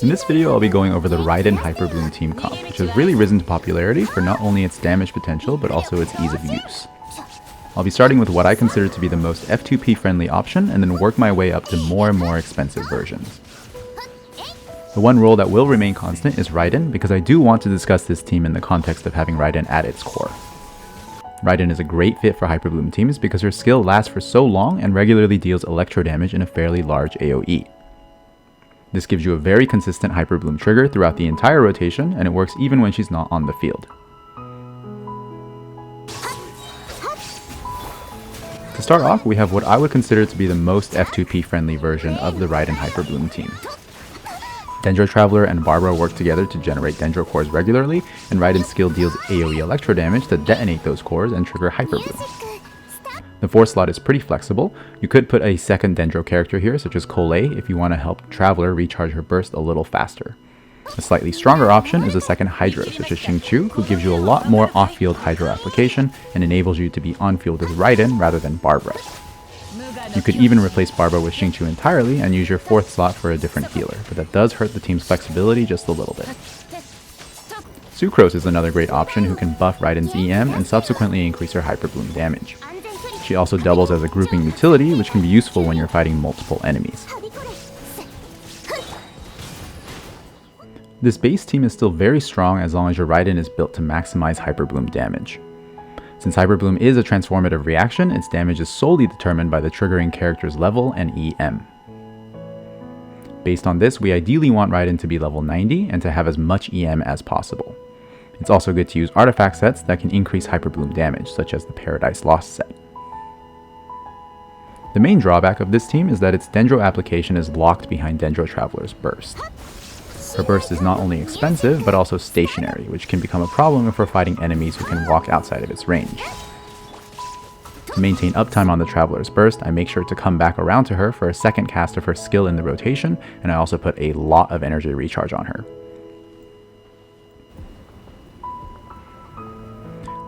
In this video, I'll be going over the Raiden Hyperbloom team comp, which has really risen to popularity for not only its damage potential, but also its ease of use. I'll be starting with what I consider to be the most F2P friendly option, and then work my way up to more and more expensive versions. The one role that will remain constant is Raiden, because I do want to discuss this team in the context of having Raiden at its core. Raiden is a great fit for Hyperbloom teams because her skill lasts for so long and regularly deals electro damage in a fairly large AoE. This gives you a very consistent Hyperbloom trigger throughout the entire rotation, and it works even when she's not on the field. To start off, we have what I would consider to be the most F2P friendly version of the Raiden Hyperbloom team. Dendro Traveler and Barbara work together to generate Dendro cores regularly, and Raiden's skill deals AoE electro damage to detonate those cores and trigger Hyperbloom. The 4th slot is pretty flexible. You could put a second Dendro character here, such as Cole, if you want to help Traveler recharge her burst a little faster. A slightly stronger option is a second Hydro, such as Xingqiu, who gives you a lot more off-field Hydro application and enables you to be on-field with Raiden rather than Barbara. You could even replace Barbara with Xingqiu entirely and use your 4th slot for a different healer, but that does hurt the team's flexibility just a little bit. Sucrose is another great option who can buff Raiden's EM and subsequently increase her Hyperbloom damage. She also doubles as a grouping utility, which can be useful when you're fighting multiple enemies. This base team is still very strong as long as your Raiden is built to maximize Hyperbloom damage. Since Hyperbloom is a transformative reaction, its damage is solely determined by the triggering character's level and EM. Based on this, we ideally want Raiden to be level 90 and to have as much EM as possible. It's also good to use artifact sets that can increase Hyperbloom damage, such as the Paradise Lost set. The main drawback of this team is that its Dendro application is locked behind Dendro Traveler's burst. Her burst is not only expensive, but also stationary, which can become a problem if we're fighting enemies who can walk outside of its range. To maintain uptime on the Traveler's burst, I make sure to come back around to her for a second cast of her skill in the rotation, and I also put a lot of energy recharge on her.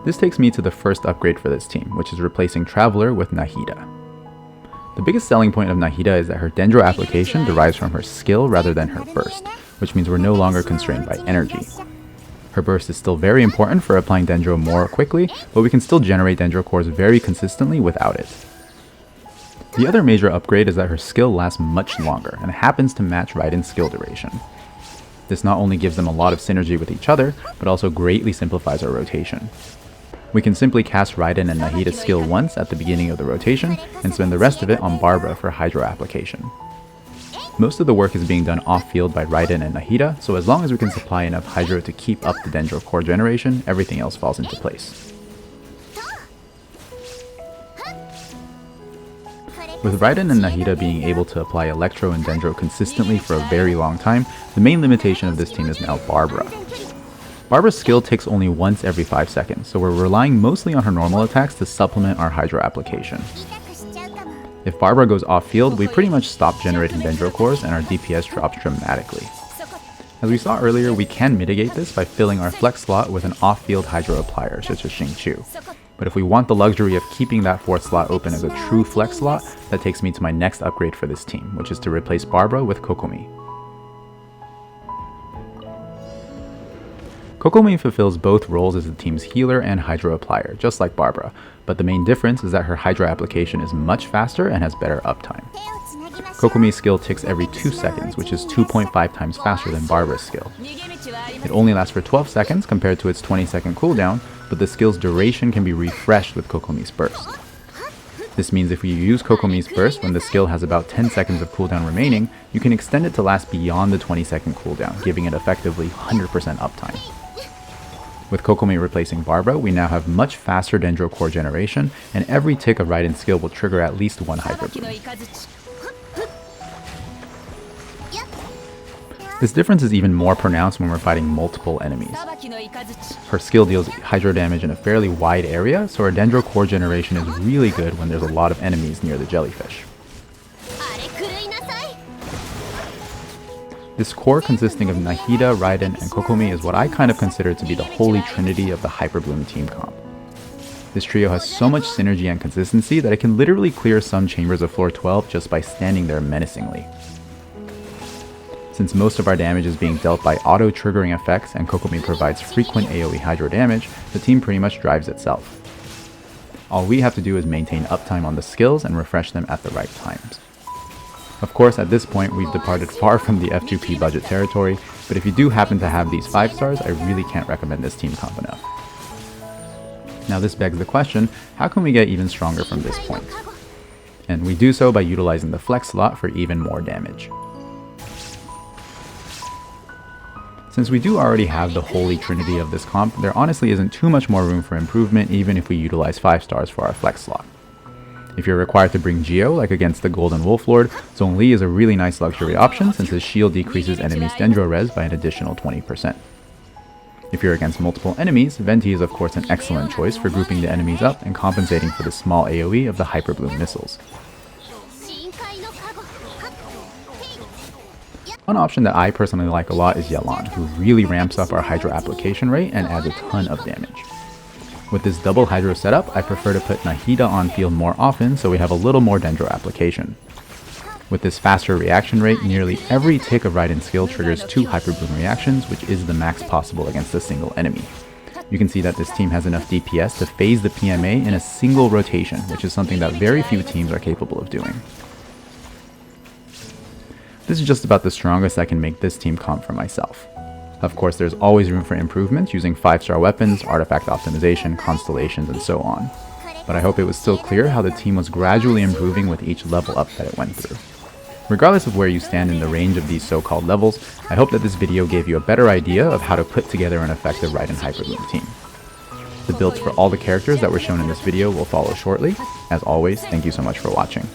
This takes me to the first upgrade for this team, which is replacing Traveler with Nahida. The biggest selling point of Nahida is that her Dendro application derives from her skill rather than her burst, which means we're no longer constrained by energy. Her burst is still very important for applying Dendro more quickly, but we can still generate Dendro cores very consistently without it. The other major upgrade is that her skill lasts much longer and happens to match Raiden's skill duration. This not only gives them a lot of synergy with each other, but also greatly simplifies our rotation. We can simply cast Raiden and Nahida's skill once at the beginning of the rotation, and spend the rest of it on Barbara for Hydro application. Most of the work is being done off-field by Raiden and Nahida, so as long as we can supply enough Hydro to keep up the Dendro core generation, everything else falls into place. With Raiden and Nahida being able to apply Electro and Dendro consistently for a very long time, the main limitation of this team is now Barbara. Barbara's skill ticks only once every 5 seconds, so we're relying mostly on her normal attacks to supplement our Hydro application. If Barbara goes off-field, we pretty much stop generating Dendro cores and our DPS drops dramatically. As we saw earlier, we can mitigate this by filling our flex slot with an off-field Hydro applier, such as Xingqiu. But if we want the luxury of keeping that 4th slot open as a true flex slot, that takes me to my next upgrade for this team, which is to replace Barbara with Kokomi. Kokomi fulfills both roles as the team's healer and Hydro applier, just like Barbara, but the main difference is that her Hydro application is much faster and has better uptime. Kokomi's skill ticks every 2 seconds, which is 2.5 times faster than Barbara's skill. It only lasts for 12 seconds compared to its 20-second cooldown, but the skill's duration can be refreshed with Kokomi's burst. This means if you use Kokomi's burst when the skill has about 10 seconds of cooldown remaining, you can extend it to last beyond the 20-second cooldown, giving it effectively 100% uptime. With Kokomi replacing Barbara, we now have much faster Dendro core generation, and every tick of Raiden's skill will trigger at least one Hyperbloom. This difference is even more pronounced when we're fighting multiple enemies. Her skill deals Hydro damage in a fairly wide area, so our Dendro core generation is really good when there's a lot of enemies near the jellyfish. This core consisting of Nahida, Raiden, and Kokomi is what I kind of consider to be the holy trinity of the Hyperbloom team comp. This trio has so much synergy and consistency that it can literally clear some chambers of floor 12 just by standing there menacingly. Since most of our damage is being dealt by auto-triggering effects and Kokomi provides frequent AoE hydro damage, the team pretty much drives itself. All we have to do is maintain uptime on the skills and refresh them at the right times. Of course, at this point, we've departed far from the F2P budget territory, but if you do happen to have these 5 stars, I really can't recommend this team comp enough. Now this begs the question, how can we get even stronger from this point? And we do so by utilizing the flex slot for even more damage. Since we do already have the holy trinity of this comp, there honestly isn't too much more room for improvement even if we utilize 5 stars for our flex slot. If you're required to bring Geo, like against the Golden Wolf Lord, Zhongli is a really nice luxury option since his shield decreases enemies' Dendro res by an additional 20%. If you're against multiple enemies, Venti is of course an excellent choice for grouping the enemies up and compensating for the small AoE of the Hyperbloom missiles. One option that I personally like a lot is Yelan, who really ramps up our Hydro application rate and adds a ton of damage. With this double Hydro setup, I prefer to put Nahida on field more often so we have a little more Dendro application. With this faster reaction rate, nearly every tick of Raiden's skill triggers 2 Hyperbloom reactions, which is the max possible against a single enemy. You can see that this team has enough DPS to phase the PMA in a single rotation, which is something that very few teams are capable of doing. This is just about the strongest I can make this team comp for myself. Of course, there's always room for improvements using 5-star weapons, artifact optimization, constellations, and so on. But I hope it was still clear how the team was gradually improving with each level up that it went through. Regardless of where you stand in the range of these so-called levels, I hope that this video gave you a better idea of how to put together an effective Raiden Hyperbloom team. The builds for all the characters that were shown in this video will follow shortly. As always, thank you so much for watching.